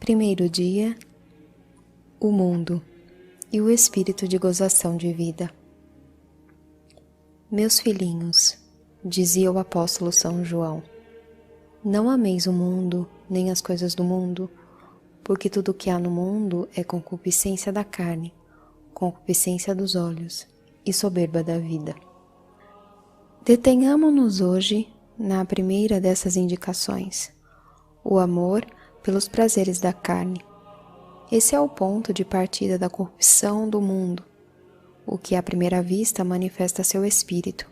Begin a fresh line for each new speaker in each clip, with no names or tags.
Primeiro dia, o mundo e o espírito de gozação de vida. Meus filhinhos, dizia o apóstolo São João, não ameis o mundo, nem as coisas do mundo, porque tudo o que há no mundo é concupiscência da carne, concupiscência dos olhos e soberba da vida. Detenhamo-nos hoje na primeira dessas indicações, o amor pelos prazeres da carne. Esse é o ponto de partida da corrupção do mundo, o que à primeira vista manifesta seu espírito.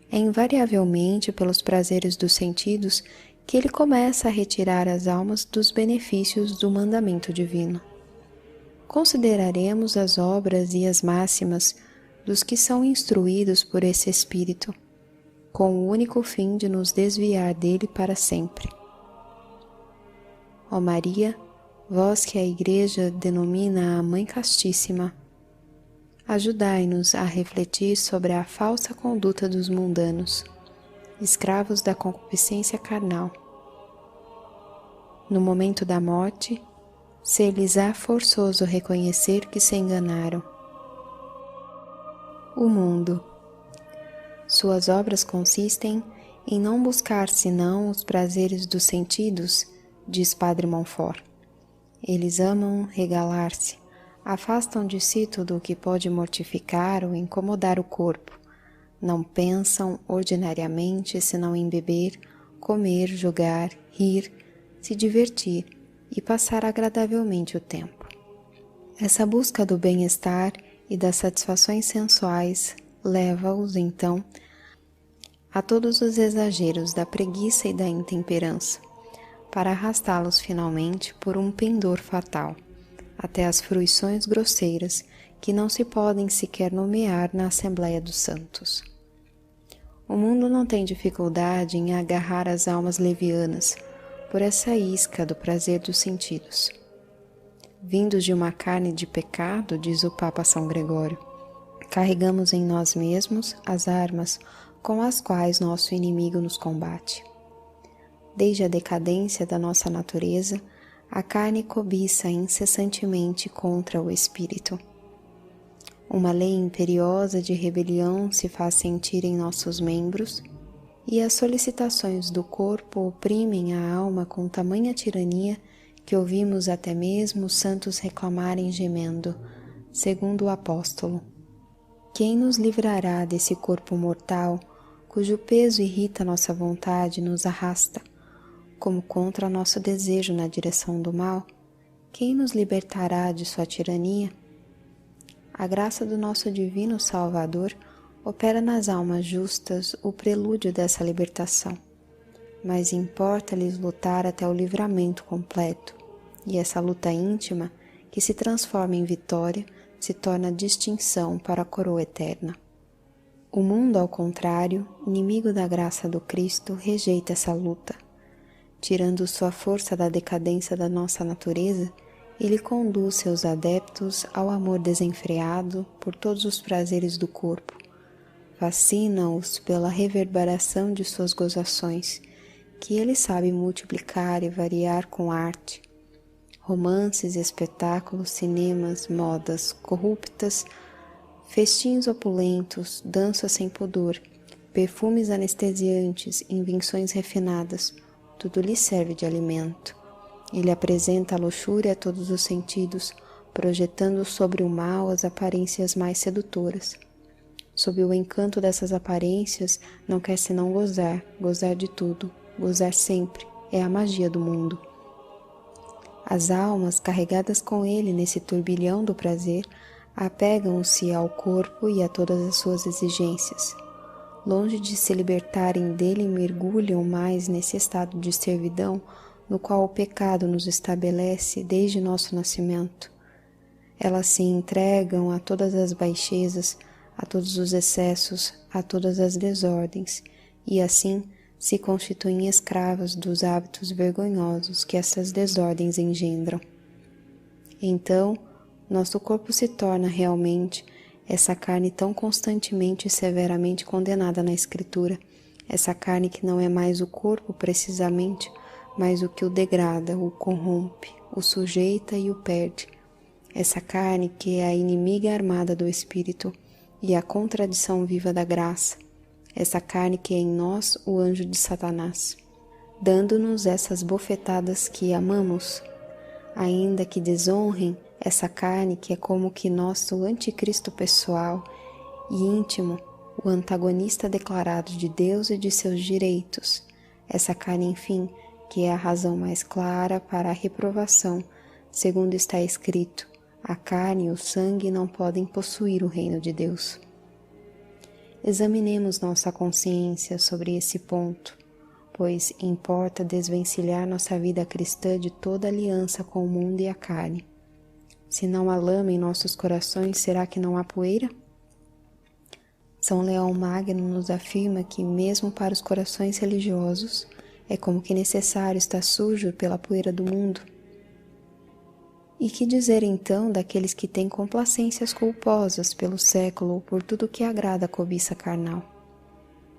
É invariavelmente pelos prazeres dos sentidos que ele começa a retirar as almas dos benefícios do mandamento divino. Consideraremos as obras e as máximas dos que são instruídos por esse espírito, com o único fim de nos desviar dele para sempre. Ó Maria, vós que a Igreja denomina a Mãe Castíssima, ajudai-nos a refletir sobre a falsa conduta dos mundanos, escravos da concupiscência carnal. No momento da morte, ser-lhes-á forçoso reconhecer que se enganaram. O mundo. Suas obras consistem em não buscar senão os prazeres dos sentidos, diz Padre Montfort. Eles amam regalar-se, afastam de si tudo o que pode mortificar ou incomodar o corpo. Não pensam ordinariamente senão em beber, comer, jogar, rir, se divertir e passar agradavelmente o tempo. Essa busca do bem-estar e das satisfações sensuais leva-os, então, a todos os exageros da preguiça e da intemperança, para arrastá-los finalmente por um pendor fatal, até as fruições grosseiras que não se podem sequer nomear na Assembleia dos Santos. O mundo não tem dificuldade em agarrar as almas levianas por essa isca do prazer dos sentidos. Vindos de uma carne de pecado, diz o Papa São Gregório, carregamos em nós mesmos as armas com as quais nosso inimigo nos combate. Desde a decadência da nossa natureza, a carne cobiça incessantemente contra o espírito. Uma lei imperiosa de rebelião se faz sentir em nossos membros, e as solicitações do corpo oprimem a alma com tamanha tirania que ouvimos até mesmo os santos reclamarem gemendo, segundo o apóstolo. Quem nos livrará desse corpo mortal, cujo peso irrita nossa vontade e nos arrasta, como contra nosso desejo na direção do mal? Quem nos libertará de sua tirania? A graça do nosso divino Salvador opera nas almas justas o prelúdio dessa libertação, mas importa-lhes lutar até o livramento completo, e essa luta íntima, que se transforma em vitória, se torna distinção para a coroa eterna. O mundo, ao contrário, inimigo da graça do Cristo, rejeita essa luta. Tirando sua força da decadência da nossa natureza, ele conduz seus adeptos ao amor desenfreado por todos os prazeres do corpo, fascina-os pela reverberação de suas gozações, que ele sabe multiplicar e variar com arte. Romances, espetáculos, cinemas, modas corruptas, festins opulentos, danças sem pudor, perfumes anestesiantes, invenções refinadas, tudo lhe serve de alimento. Ele apresenta a luxúria a todos os sentidos, projetando sobre o mal as aparências mais sedutoras. Sob o encanto dessas aparências, não quer senão gozar, gozar de tudo, gozar sempre, é a magia do mundo. As almas, carregadas com ele nesse turbilhão do prazer, apegam-se ao corpo e a todas as suas exigências. Longe de se libertarem dele, mergulham mais nesse estado de servidão no qual o pecado nos estabelece desde nosso nascimento. Elas se entregam a todas as baixezas, a todos os excessos, a todas as desordens, e assim se constituem escravas dos hábitos vergonhosos que essas desordens engendram. Então, nosso corpo se torna realmente essa carne tão constantemente e severamente condenada na Escritura, essa carne que não é mais o corpo precisamente, mas o que o degrada, o corrompe, o sujeita e o perde. Essa carne que é a inimiga armada do Espírito e a contradição viva da graça. Essa carne que é em nós o anjo de Satanás, dando-nos essas bofetadas que amamos, ainda que desonrem essa carne que é como que nosso anticristo pessoal e íntimo, o antagonista declarado de Deus e de seus direitos. Essa carne, enfim, que é a razão mais clara para a reprovação, segundo está escrito: a carne e o sangue não podem possuir o reino de Deus. Examinemos nossa consciência sobre esse ponto, pois importa desvencilhar nossa vida cristã de toda aliança com o mundo e a carne. Se não há lama em nossos corações, será que não há poeira? São Leão Magno nos afirma que, mesmo para os corações religiosos, é como que necessário estar sujo pela poeira do mundo. E que dizer então daqueles que têm complacências culposas pelo século ou por tudo que agrada a cobiça carnal?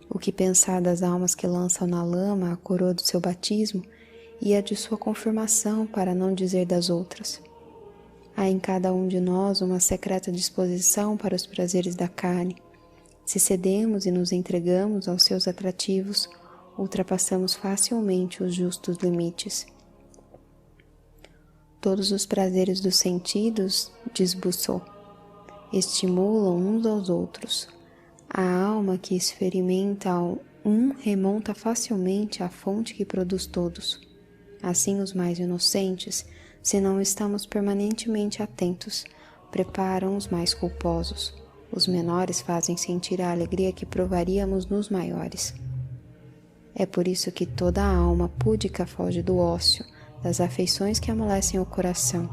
O que pensar das almas que lançam na lama a coroa do seu batismo e a de sua confirmação, para não dizer das outras? Há em cada um de nós uma secreta disposição para os prazeres da carne. Se cedemos e nos entregamos aos seus atrativos, ultrapassamos facilmente os justos limites. Todos os prazeres dos sentidos, diz Bossuet, estimulam uns aos outros. A alma que experimenta um remonta facilmente à fonte que produz todos. Assim, os mais inocentes, se não estamos permanentemente atentos, preparam os mais culposos. Os menores fazem sentir a alegria que provaríamos nos maiores. É por isso que toda a alma púdica foge do ócio, das afeições que amolecem o coração,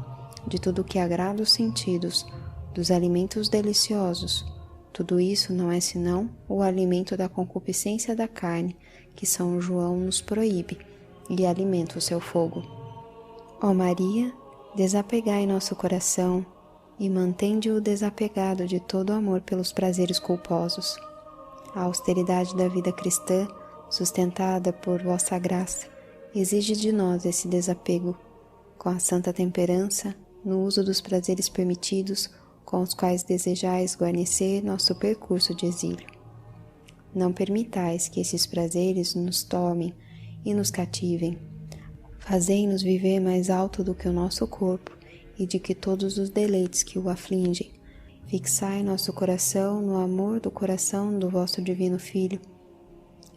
de tudo que agrada os sentidos, dos alimentos deliciosos. Tudo isso não é senão o alimento da concupiscência da carne, que São João nos proíbe, e alimenta o seu fogo. Ó Maria, desapegai nosso coração e mantende-o desapegado de todo amor pelos prazeres culposos. A austeridade da vida cristã, sustentada por vossa graça, exige de nós esse desapego, com a santa temperança, no uso dos prazeres permitidos, com os quais desejais guarnecer nosso percurso de exílio. Não permitais que esses prazeres nos tomem e nos cativem. Fazei-nos viver mais alto do que o nosso corpo e de que todos os deleites que o afligem. Fixai nosso coração no amor do coração do vosso divino Filho.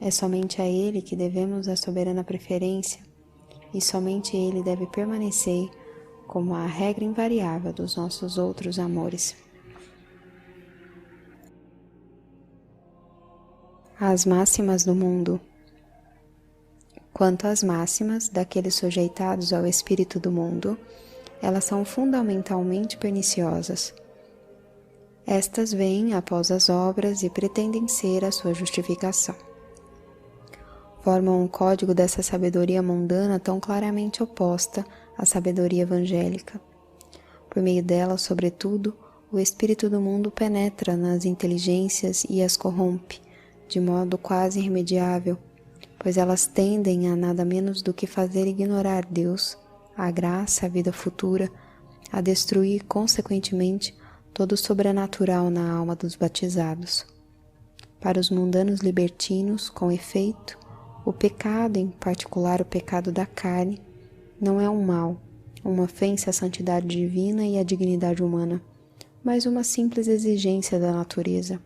É somente a Ele que devemos a soberana preferência, e somente Ele deve permanecer como a regra invariável dos nossos outros amores. As máximas do mundo. Quanto às máximas daqueles sujeitados ao espírito do mundo, elas são fundamentalmente perniciosas. Estas vêm após as obras e pretendem ser a sua justificação. Formam um código dessa sabedoria mundana tão claramente oposta à sabedoria evangélica. Por meio dela, sobretudo, o espírito do mundo penetra nas inteligências e as corrompe, de modo quase irremediável, pois elas tendem a nada menos do que fazer ignorar Deus, a graça, a vida futura, a destruir, consequentemente, todo o sobrenatural na alma dos batizados. Para os mundanos libertinos, com efeito, o pecado, em particular o pecado da carne, não é um mal, uma ofensa à santidade divina e à dignidade humana, mas uma simples exigência da natureza,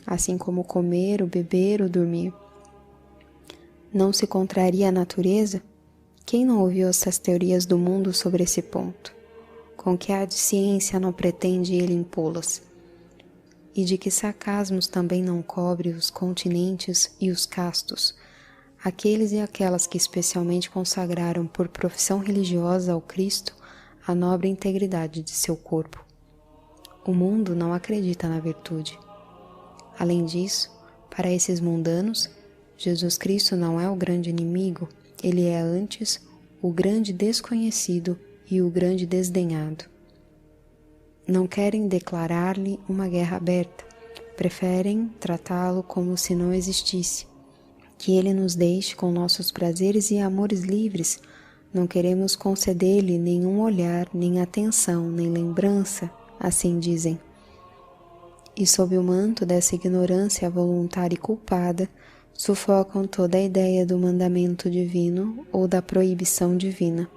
assim como o comer, o beber, o dormir. Não se contraria a natureza? Quem não ouviu essas teorias do mundo sobre esse ponto? Com que a ciência não pretende ele impô-las? E de que sarcasmos também não cobre os continentes e os castos, aqueles e aquelas que especialmente consagraram por profissão religiosa ao Cristo a nobre integridade de seu corpo. O mundo não acredita na virtude. Além disso, para esses mundanos, Jesus Cristo não é o grande inimigo, ele é antes o grande desconhecido e o grande desdenhado. Não querem declarar-lhe uma guerra aberta, preferem tratá-lo como se não existisse. Que ele nos deixe com nossos prazeres e amores livres, Não queremos conceder-lhe nenhum olhar, nem atenção, nem lembrança, assim dizem. E sob o manto dessa ignorância voluntária e culpada, sufocam toda a ideia do mandamento divino ou da proibição divina.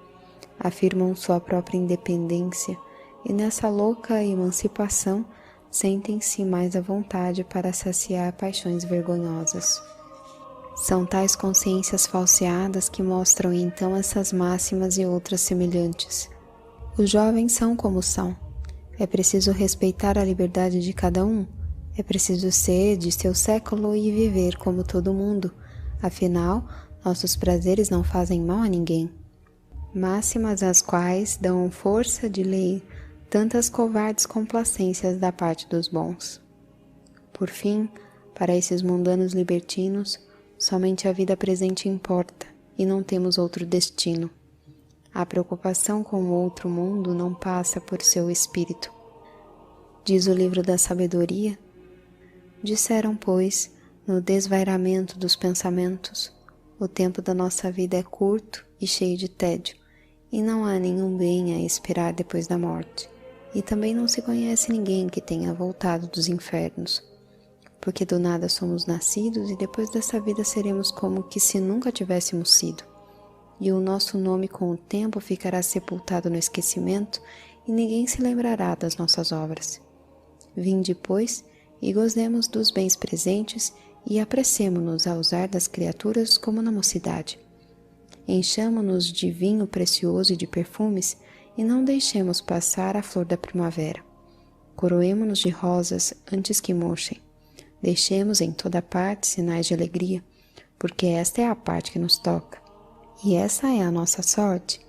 Afirmam sua própria independência e nessa louca emancipação sentem-se mais à vontade para saciar paixões vergonhosas. São tais consciências falseadas que mostram então essas máximas e outras semelhantes. Os jovens são como são. É preciso respeitar a liberdade de cada um. É preciso ser de seu século e viver como todo mundo. Afinal, nossos prazeres não fazem mal a ninguém. Máximas às quais dão força de lei tantas covardes complacências da parte dos bons. Por fim, para esses mundanos libertinos, somente a vida presente importa e não temos outro destino. A preocupação com o outro mundo não passa por seu espírito. Diz o livro da sabedoria: disseram, pois, no desvairamento dos pensamentos, o tempo da nossa vida é curto e cheio de tédio, e não há nenhum bem a esperar depois da morte. E também não se conhece ninguém que tenha voltado dos infernos, porque do nada somos nascidos e depois dessa vida seremos como que se nunca tivéssemos sido. E o nosso nome com o tempo ficará sepultado no esquecimento e ninguém se lembrará das nossas obras. Vinde, pois, e gozemos dos bens presentes e apressemo-nos a usar das criaturas como na mocidade. Enchamo-nos de vinho precioso e de perfumes e não deixemos passar a flor da primavera. Coroemo-nos de rosas antes que murchem. Deixemos em toda parte sinais de alegria, porque esta é a parte que nos toca. E essa é a nossa sorte.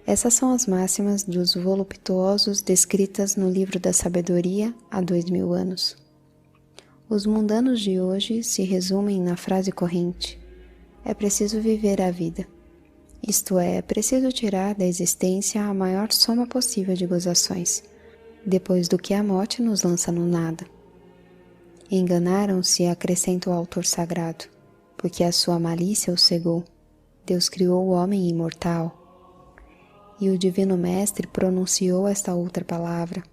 Essas são as máximas dos voluptuosos descritas no livro da sabedoria há 2000 anos. Os mundanos de hoje se resumem na frase corrente: é preciso viver a vida. Isto é preciso tirar da existência a maior soma possível de gozações, depois do que a morte nos lança no nada. Enganaram-se, acrescenta o autor sagrado, porque a sua malícia o cegou. Deus criou o homem imortal. E o divino mestre pronunciou esta outra palavra: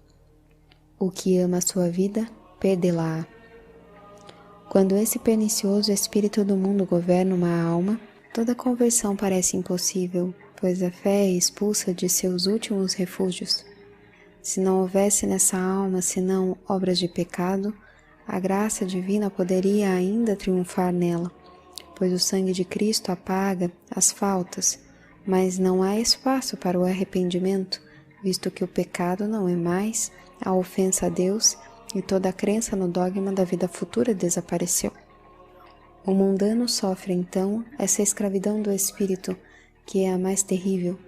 o que ama a sua vida, perdê-la-á. Quando esse pernicioso espírito do mundo governa uma alma, toda conversão parece impossível, pois a fé é expulsa de seus últimos refúgios. Se não houvesse nessa alma senão obras de pecado, a graça divina poderia ainda triunfar nela, pois o sangue de Cristo apaga as faltas, mas não há espaço para o arrependimento, visto que o pecado não é mais a ofensa a Deus e toda a crença no dogma da vida futura desapareceu. O mundano sofre então essa escravidão do espírito, que é a mais terrível.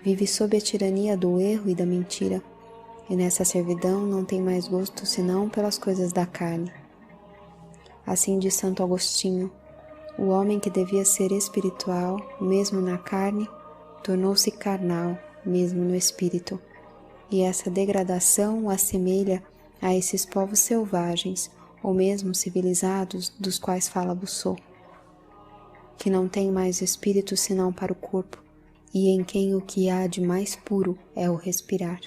Vive sob a tirania do erro e da mentira, e nessa servidão não tem mais gosto senão pelas coisas da carne. Assim diz Santo Agostinho: o homem que devia ser espiritual, mesmo na carne, tornou-se carnal, mesmo no espírito. E essa degradação o assemelha a esses povos selvagens, ou mesmo civilizados, dos quais fala Rousseau, que não tem mais espírito senão para o corpo, e em quem o que há de mais puro é o respirar.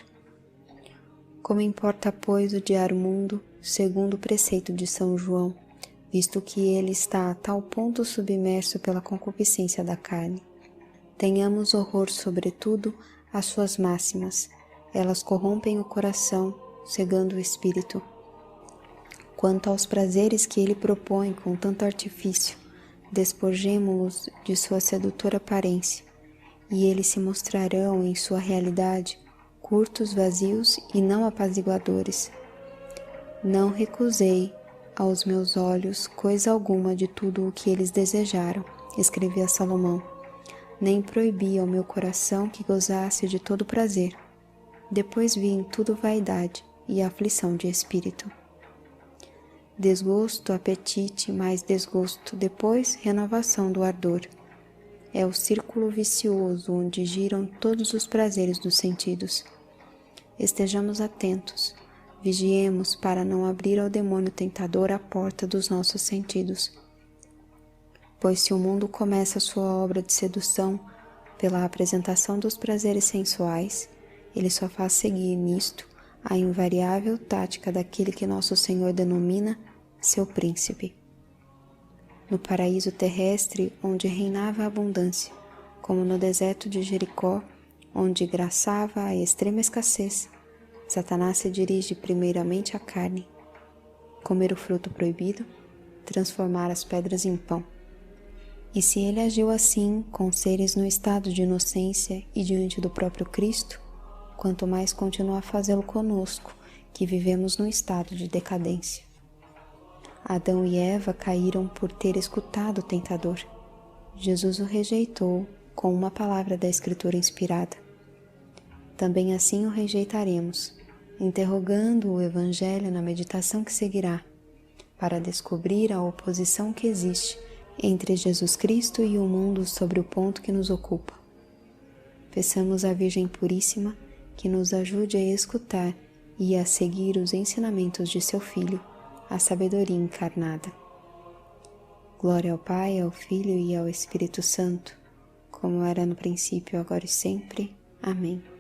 Como importa, pois, odiar o mundo, segundo o preceito de São João, visto que ele está a tal ponto submerso pela concupiscência da carne? Tenhamos horror, sobretudo, às suas máximas. Elas corrompem o coração, cegando o espírito. Quanto aos prazeres que ele propõe com tanto artifício, despojemo-los de sua sedutora aparência, e eles se mostrarão em sua realidade curtos, vazios e não apaziguadores. Não recusei aos meus olhos coisa alguma de tudo o que eles desejaram, escrevia Salomão, nem proibi ao meu coração que gozasse de todo prazer. Depois vi em tudo vaidade e aflição de espírito. Desgosto, apetite, mais desgosto, depois renovação do ardor. É o círculo vicioso onde giram todos os prazeres dos sentidos. Estejamos atentos, vigiemos para não abrir ao demônio tentador a porta dos nossos sentidos. Pois se o mundo começa sua obra de sedução, pela apresentação dos prazeres sensuais, ele só faz seguir nisto a invariável tática daquele que nosso Senhor denomina seu príncipe. No paraíso terrestre, onde reinava a abundância, como no deserto de Jericó, onde graçava a extrema escassez, Satanás se dirige primeiramente à carne, comer o fruto proibido, transformar as pedras em pão. E se ele agiu assim com seres no estado de inocência e diante do próprio Cristo, quanto mais continua a fazê-lo conosco, que vivemos num estado de decadência. Adão e Eva caíram por ter escutado o tentador. Jesus o rejeitou com uma palavra da Escritura inspirada. Também assim o rejeitaremos, interrogando o Evangelho na meditação que seguirá, para descobrir a oposição que existe entre Jesus Cristo e o mundo sobre o ponto que nos ocupa. Peçamos à Virgem Puríssima que nos ajude a escutar e a seguir os ensinamentos de seu Filho, a sabedoria encarnada. Glória ao Pai, ao Filho e ao Espírito Santo, como era no princípio, agora e sempre. Amém.